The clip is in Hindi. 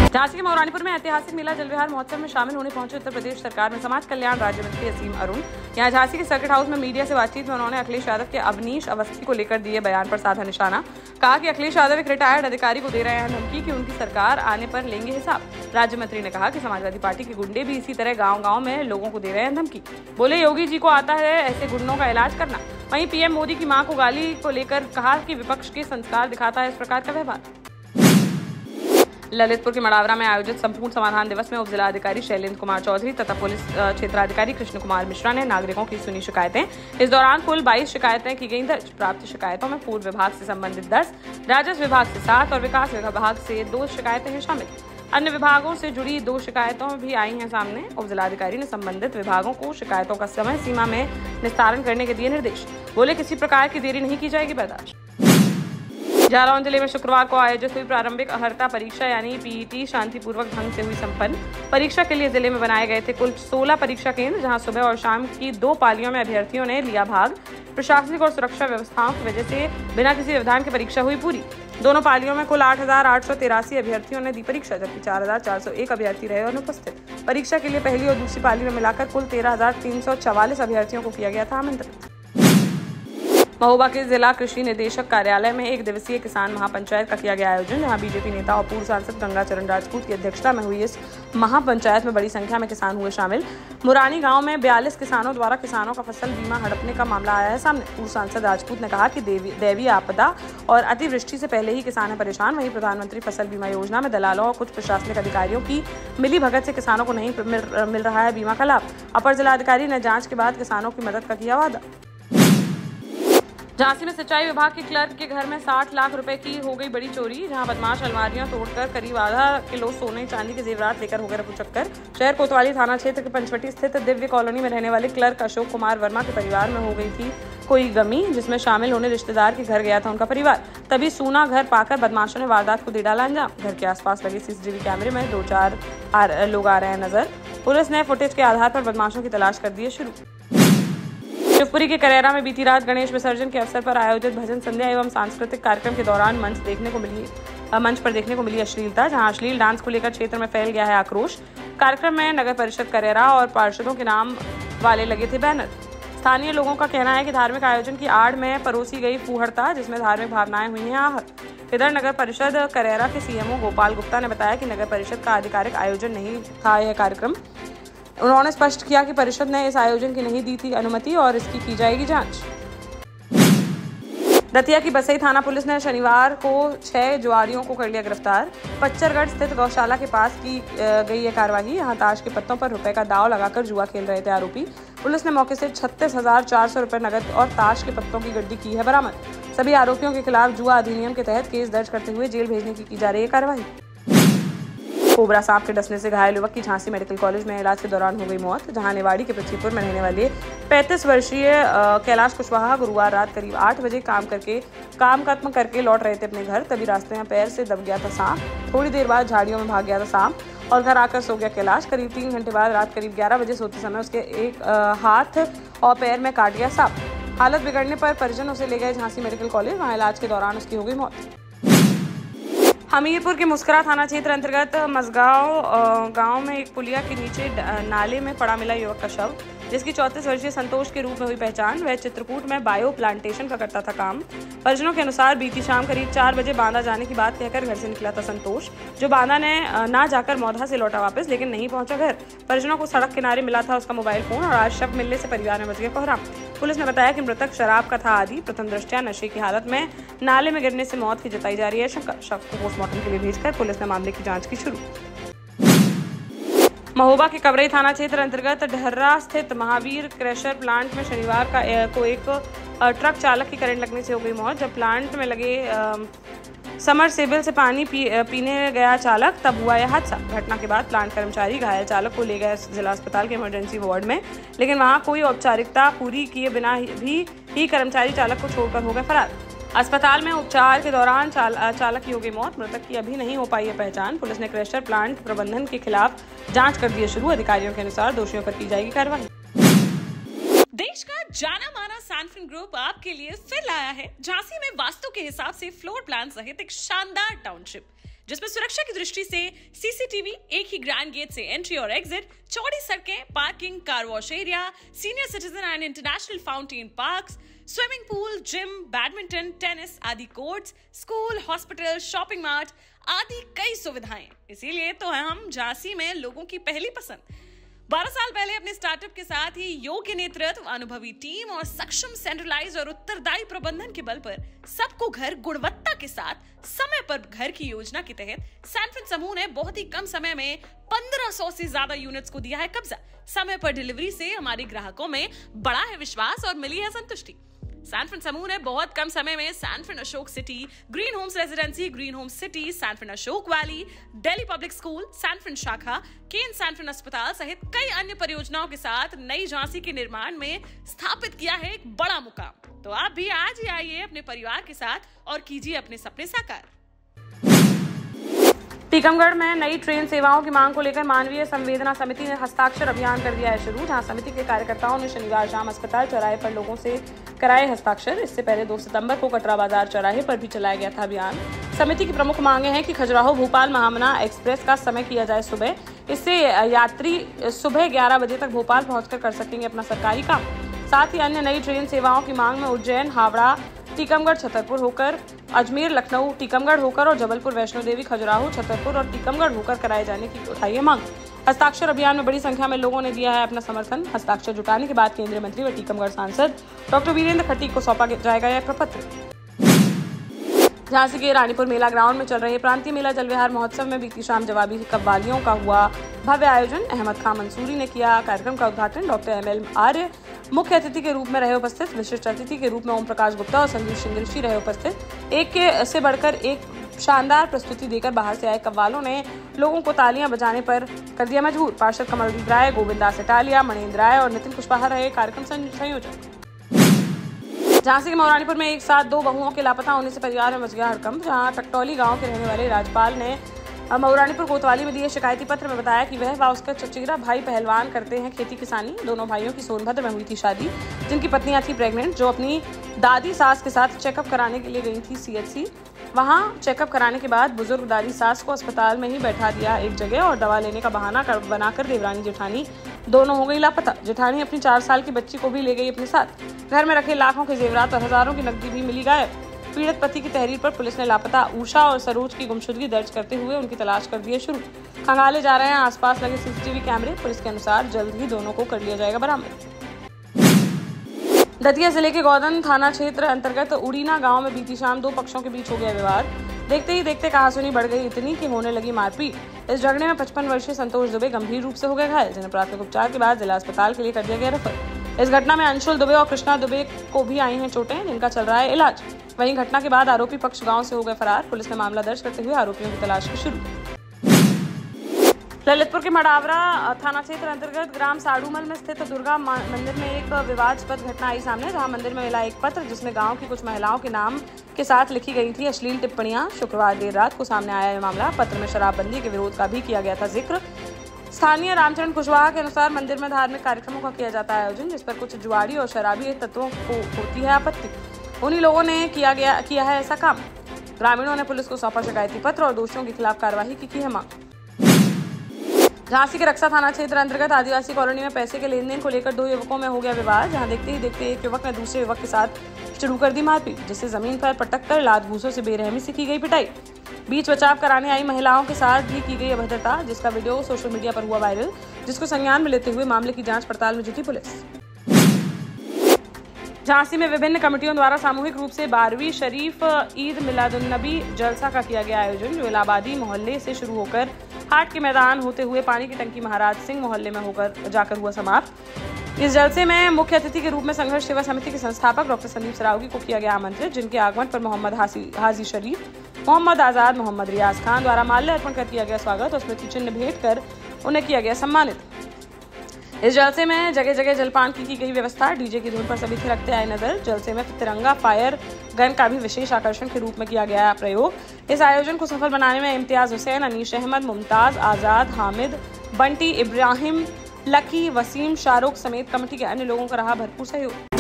झांसी के मौरानीपुर में ऐतिहासिक मेला जल विहार महोत्सव में शामिल होने पहुंचे उत्तर प्रदेश सरकार में समाज कल्याण राज्य मंत्री असीम अरुण। यहां झांसी के सर्किट हाउस में मीडिया से बातचीत में उन्होंने अखिलेश यादव के अवनीश अवस्थी को लेकर दिए बयान पर साधा निशाना। कहा कि अखिलेश यादव एक रिटायर्ड अधिकारी को दे रहे हैं धमकी कि उनकी सरकार आने पर लेंगे हिसाब। राज्य मंत्री ने कहा कि समाजवादी पार्टी के गुंडे भी इसी तरह गाँव-गाँव में लोगों को दे रहे हैं धमकी। बोले योगी जी को आता है ऐसे गुंडों का इलाज करना। वहीं पीएम मोदी की मां को गाली को लेकर कहा कि विपक्ष के संस्कार दिखाता है इस प्रकार का व्यवहार। ललितपुर के मड़ावरा में आयोजित संपूर्ण समाधान दिवस में उप जिलाधिकारी शैलेंद्र कुमार चौधरी तथा पुलिस क्षेत्राधिकारी कृष्ण कुमार मिश्रा ने नागरिकों की सुनी शिकायतें। इस दौरान कुल 22 शिकायतें की गई दर्ज। प्राप्त शिकायतों में पूर्व विभाग से संबंधित 10, राजस्व विभाग से 7 और विकास विभाग से 2 शिकायतें हैं शामिल। अन्य विभागों से जुड़ी 2 शिकायतों भी आई हैं सामने। उप जिलाधिकारी ने संबंधित विभागों को शिकायतों का समय सीमा में निस्तारण करने के दिए निर्देश। बोले किसी प्रकार की देरी नहीं की जाएगी बर्दाश्त। जालौन जिले में शुक्रवार को आयोजित हुई प्रारंभिक अर्हता परीक्षा यानी पीईटी शांतिपूर्वक ढंग से हुई संपन्न। परीक्षा के लिए जिले में बनाए गए थे कुल 16 परीक्षा केंद्र, जहां सुबह और शाम की 2 पालियों में अभ्यर्थियों ने लिया भाग। प्रशासनिक और सुरक्षा व्यवस्थाओं की वजह से बिना किसी व्यवधान की परीक्षा हुई पूरी। दोनों पालियों में कुल 8,883 अभ्यर्थियों ने दी परीक्षा, जबकि 4,401 अभ्यर्थी रहे अनुपस्थित। परीक्षा के लिए पहली और दूसरी पाली में मिलाकर कुल 13,344 अभ्यर्थियों को किया गया था आमंत्रित। महोबा के जिला कृषि निदेशक कार्यालय में 1 दिवसीय किसान महापंचायत का किया गया आयोजन, जहां बीजेपी नेता और पूर्व सांसद गंगाचरण राजपूत की अध्यक्षता में हुई इस महापंचायत में बड़ी संख्या में किसान हुए शामिल। मुरानी गांव में 42 किसानों द्वारा किसानों का फसल बीमा हड़पने का मामला आया है सामने। पूर्व सांसद राजपूत ने कहा कि दैवीय आपदा और अतिवृष्टि से पहले ही किसान है परेशान। वहीं प्रधानमंत्री फसल बीमा योजना में दलालों और कुछ प्रशासनिक अधिकारियों की मिलीभगत से किसानों को नहीं मिल रहा है बीमा का लाभ। अपर जिलाधिकारी ने जाँच के बाद किसानों की मदद का किया वादा। झांसी में सिंचाई विभाग के क्लर्क के घर में 60 लाख रुपए की हो गई बड़ी चोरी, जहां बदमाश अलमारियां तोड़कर करीब आधा किलो सोने चांदी के जेवरात लेकर हो गए रफूचक्कर। शहर कोतवाली थाना क्षेत्र के पंचवटी स्थित दिव्य कॉलोनी में रहने वाले क्लर्क अशोक कुमार वर्मा के परिवार में हो गई थी कोई गमी, जिसमें शामिल होने रिश्तेदार के घर गया था उनका परिवार। तभी सूना घर पाकर बदमाशों ने वारदात को दे डाला अंजाम। घर के आसपास लगे सीसीटीवी कैमरे में 2-4 लोग आ रहे हैं नजर। पुलिस ने फुटेज के आधार पर बदमाशों की तलाश कर दी है शुरू। शिवपुरी के करेरा में बीती रात गणेश विसर्जन के अवसर पर आयोजित भजन संध्या एवं सांस्कृतिक कार्यक्रम के दौरान मंच पर देखने को मिली अश्लीलता, जहां अश्लील डांस को लेकर क्षेत्र में फैल गया है आक्रोश। कार्यक्रम में नगर परिषद करेरा और पार्षदों के नाम वाले लगे थे बैनर। स्थानीय लोगों का कहना है कि धार्मिक आयोजन की आड़ में परोसी गई फूहड़ता, जिसमें धार्मिक भावनाएं हुई हैं आहत। इधर नगर परिषद करेरा के सीएमओ गोपाल गुप्ता ने बताया कि नगर परिषद का आधिकारिक आयोजन नहीं था यह कार्यक्रम। उन्होंने स्पष्ट किया कि परिषद ने इस आयोजन की नहीं दी थी अनुमति और इसकी की जाएगी जांच। दतिया की बसई थाना पुलिस ने शनिवार को 6 जुआरियों को कर लिया गिरफ्तार। पच्चरगढ़ स्थित गौशाला के पास की गई ये कार्रवाई। यहाँ ताश के पत्तों पर रुपए का दाव लगाकर जुआ खेल रहे थे आरोपी। पुलिस ने मौके से 36,400 रुपए नकद और ताश के पत्तों की गड्डी की है बरामद। सभी आरोपियों के खिलाफ जुआ अधिनियम के तहत केस दर्ज करते हुए जेल भेजने की जा रही है कार्रवाई। कोबरा सांप के डसने से घायल युवक की झांसी मेडिकल कॉलेज में इलाज के दौरान हो गई मौत। जहां नेवाड़ी के पृथ्वीपुर में रहने वाले 35 वर्षीय कैलाश कुशवाहा गुरुवार रात करीब 8 बजे काम खत्म करके लौट रहे थे अपने घर। तभी रास्ते में पैर से दब गया था सांप। थोड़ी देर बाद झाड़ियों में भाग गया था सांप और घर आकर सो गया कैलाश। करीब 3 घंटे बाद रात करीब 11 बजे सोते समय उसके एक हाथ और पैर में काट गया सांप। हालत बिगड़ने पर परिजन उसे ले गए झांसी मेडिकल कॉलेज। वहाँ इलाज के दौरान उसकी हो गई मौत। हमीरपुर के मुस्करा थाना क्षेत्र अंतर्गत मसगांव गांव में एक पुलिया के नीचे नाले में पड़ा मिला युवक का शव, जिसकी 34 वर्षीय संतोष के रूप में हुई पहचान। वह चित्रकूट में बायो प्लांटेशन का करता था काम। परिजनों के अनुसार बीती शाम करीब 4 बजे बांदा जाने की बात कहकर घर से निकला था संतोष, जो बांदा ने ना जाकर मौधा से लौटा वापस, लेकिन नहीं पहुंचा घर। परिजनों को सड़क किनारे मिला था उसका मोबाइल फोन और आज शव मिलने से परिवार में मच गया कोहराम। पुलिस ने बताया कि मृतक शराब का था आदी। प्रथम दृष्टया नशे की हालत में नाले में गिरने से मौत की जताई जा रही है शंका। शव को पोस्टमार्टम के लिए भेजकर पुलिस ने मामले की जांच की शुरू। महोबा के कवरई थाना क्षेत्र अंतर्गत ढर्रा स्थित महावीर क्रशर प्लांट में शनिवार को एक ट्रक चालक की करंट लगने से हो गई मौत। जब प्लांट में लगे समरसेबल से पानी पीने गया चालक, तब हुआ यह हादसा। घटना के बाद प्लांट कर्मचारी घायल चालक को ले गए जिला अस्पताल के इमरजेंसी वार्ड में, लेकिन वहां कोई औपचारिकता पूरी किए बिना ही कर्मचारी चालक को छोड़कर हो गए फरार। अस्पताल में उपचार के दौरान चालक की हो गई मौत। मृतक की अभी नहीं हो पाई है पहचान। पुलिस ने क्रशर प्लांट प्रबंधन के खिलाफ जांच कर दी है शुरू। अधिकारियों के अनुसार दोषियों पर की जाएगी कार्रवाई। देश का जाना माना सैनफिन ग्रुप आपके लिए फिर लाया है झांसी में वास्तु के हिसाब से फ्लोर प्लान सहित एक शानदार टाउनशिप, जिसमें सुरक्षा की दृष्टि से सीसीटीवी, एक ही ग्रैंड गेट से एंट्री और एग्जिट, चौड़ी सड़कें, parking, car wash area, senior citizen and international fountain parks, swimming pool, gym, badminton, tennis आदि courts, school, hospital, shopping mart आदि कई सुविधाएं। इसीलिए तो हम झांसी में लोगों की पहली पसंद। 12 साल पहले अपने स्टार्टअप के साथ ही योग्य नेतृत्व, अनुभवी टीम और सक्षम सेंट्रलाइज और उत्तरदायी प्रबंधन के बल पर सबको घर गुणवत्ता के साथ समय पर घर की योजना के तहत सैनफिन समूह ने बहुत ही कम समय में 1500 से ज्यादा यूनिट्स को दिया है कब्जा। समय पर डिलीवरी से हमारे ग्राहकों में बढ़ा है विश्वास और मिली है संतुष्टि। सैनफिन समूह ने बहुत कम समय में Sanfin Ashok city, green homes residency, green homes city, Sanfin Ashok valley, Delhi public school, Sanfin शाखा, केन सैनफिन अस्पताल सहित कई अन्य परियोजनाओं के साथ नई झांसी के निर्माण में स्थापित किया है एक बड़ा मुकाम। तो आप भी आज ही आइए अपने परिवार के साथ और कीजिए अपने सपने साकार। टीकमगढ़ में नई ट्रेन सेवाओं की मांग को लेकर मानवीय संवेदना समिति ने हस्ताक्षर अभियान कर दिया है शुरू, जहां समिति के कार्यकर्ताओं ने शनिवार शाम अस्पताल चौराहे पर लोगों से कराए हस्ताक्षर। इससे पहले 2 सितंबर को कटरा बाजार चौराहे पर भी चलाया गया था अभियान। समिति की प्रमुख मांगे हैं कि खजुराहो भोपाल महामना एक्सप्रेस का समय किया जाए सुबह, इससे यात्री सुबह 11 बजे तक भोपाल पहुंचकर कर सकेंगे अपना सरकारी काम। साथ ही अन्य नई ट्रेन सेवाओं की मांग में उज्जैन, हावड़ा, टीकमगढ़, छतरपुर होकर अजमेर, लखनऊ, टीकमगढ़ होकर और जबलपुर, वैष्णो देवी, खजुराहो, छतरपुर और टीकमगढ़ होकर कराए जाने की उठाई है मांग। हस्ताक्षर अभियान में बड़ी संख्या में लोगों ने दिया है अपना समर्थन। हस्ताक्षर जुटाने के बाद केंद्रीय मंत्री व टीकमगढ़ सांसद डॉक्टर वीरेंद्र खटीक को सौंपा जाएगा यह प्रपत्र। झांसी के रानीपुर मेला ग्राउंड में चल रहे प्रांतीय मेला जल विहार महोत्सव में बीती शाम जवाबी कव्वालियों का हुआ भव्य आयोजन। अहमद खान मंसूरी ने किया कार्यक्रम का उद्घाटन। डॉक्टर ML आर्य मुख्य अतिथि के रूप में रहे उपस्थित। विशिष्ट अतिथि के रूप में ओम प्रकाश गुप्ता और संदीप सिंह ऋषि रहे उपस्थित। एक के से बढ़कर एक शानदार प्रस्तुति देकर बाहर से आए कव्वालों ने लोगों को तालियां बजाने पर कर दिया मजबूर। पार्षद कमलदीप राय, गोविंद दास इटालिया, मणेंद्र राय और नितिन कुशवाहा रहे कार्यक्रम संयोजक। झांसी के मौरानीपुर में एक साथ 2 बहुओं के लापता होने से परिवार में मच गया हड़कंप। जहां टकटौली गांव के रहने वाले राजपाल ने मौरानीपुर कोतवाली में दिए शिकायती पत्र में बताया कि वह व उसका चचेरा भाई पहलवान करते हैं खेती किसानी। दोनों भाइयों की सोनभद्र में हुई थी शादी, जिनकी पत्नियां थी प्रेग्नेंट, जो अपनी दादी सास के साथ चेकअप कराने के लिए गई थी CHC। वहां चेकअप कराने के बाद बुजुर्ग दादी सास को अस्पताल में ही बैठा दिया एक जगह और दवा लेने का बहाना बनाकर देवरानी जेठानी दोनों हो गई लापता। जेठानी अपनी 4 साल की बच्ची को भी ले गई अपने साथ। घर में रखे लाखों के जेवरात और हजारों की नकदी भी मिली गायब। पीड़ित पति की तहरीर पर पुलिस ने लापता उषा और सरोज की गुमशुदगी दर्ज करते हुए उनकी तलाश कर दी है शुरू। खंगाले जा रहे हैं आसपास लगे CCTV कैमरे। पुलिस के अनुसार जल्द ही दोनों को कर लिया जाएगा बरामद। दतिया जिले के गौदन थाना क्षेत्र अंतर्गत उड़ीना गांव में बीती शाम 2 पक्षों के बीच हो गया विवाद। देखते ही देखते कहासुनी बढ़ गई इतनी कि होने लगी मारपीट। इस झगड़े में 55 वर्षीय संतोष दुबे गंभीर रूप से हो गए घायल, जिन्हें प्राथमिक उपचार के बाद जिला अस्पताल के लिए कर दिया गया रेफर। इस घटना में अंशुल दुबे और कृष्णा दुबे को भी आई हैं चोटें, जिनका चल रहा है इलाज। वहीं घटना के बाद आरोपी पक्ष गांव से हो गए फरार। पुलिस ने मामला दर्ज करते हुए आरोपियों की तलाश की शुरू। ललितपुर के मडावरा थाना क्षेत्र अंतर्गत ग्राम साड़ूमल में स्थित दुर्गा मंदिर में एक विवादास्पद घटना आई सामने, जहां मंदिर में मिला एक पत्र जिसमें गांव की कुछ महिलाओं के नाम के साथ लिखी गई थी अश्लील टिप्पणियां। शुक्रवार देर रात को सामने आया यह मामला। पत्र में शराबबंदी के विरोध का भी किया गया था जिक्र। स्थानीय रामचरण कुशवाहा के अनुसार मंदिर में धार्मिक कार्यक्रमों का किया जाता है आयोजन, जिस पर कुछ जुआड़ी और शराबी तत्वों को होती है आपत्ति। उन्हीं लोगों ने किया है ऐसा काम। ग्रामीणों ने पुलिस को सौंपा शिकायती पत्र और दोषियों के खिलाफ कार्रवाई की है मांग। झांसी के रक्षा थाना क्षेत्र अंतर्गत आदिवासी कॉलोनी में पैसे के लेन देन को लेकर 2 युवकों में हो गया विवाद, जहां देखते ही देखते एक युवक ने दूसरे युवक के साथ शुरू कर दी मारपीट, जिससे जमीन पर पटक कर लात घूसों से बेरहमी से की गई पिटाई। बीच बचाव कराने आई महिलाओं के साथ भी की गई अभद्रता, जिसका वीडियो सोशल मीडिया पर हुआ वायरल, जिसको संज्ञान में लेते हुए मामले की जांच पड़ताल में जुटी पुलिस। झांसी में विभिन्न कमेटियों द्वारा सामूहिक रूप से 12वीं शरीफ ईद मिलादुन्नबी जलसा का किया गया आयोजन, जो इलाहाबादी मोहल्ले से शुरू होकर हाट के मैदान होते हुए पानी की टंकी महाराज सिंह मोहल्ले में होकर जाकर हुआ समाप्त। इस जलसे में मुख्य अतिथि के रूप में संघर्ष सेवा समिति के संस्थापक डॉक्टर संदीप सरावगी को किया गया आमंत्रित, जिनके आगमन पर मोहम्मद हाजी शरीफ, मोहम्मद आजाद, मोहम्मद रियाज खान द्वारा माल्य अर्पण कर किया गया स्वागत और स्मृति चिन्ह भेंट कर उन्हें किया गया सम्मानित। इस जलसे में जगह जगह जलपान की गई व्यवस्था। डीजे की धुन पर सभी थिरकते आए नजर। जलसे में तिरंगा फायर गन का भी विशेष आकर्षण के रूप में किया गया प्रयोग। इस आयोजन को सफल बनाने में इम्तियाज हुसैन, अनीश अहमद, मुमताज, आजाद, हामिद, बंटी, इब्राहिम, लकी, वसीम, शाहरुख समेत कमेटी के अन्य लोगों का रहा भरपूर सहयोग।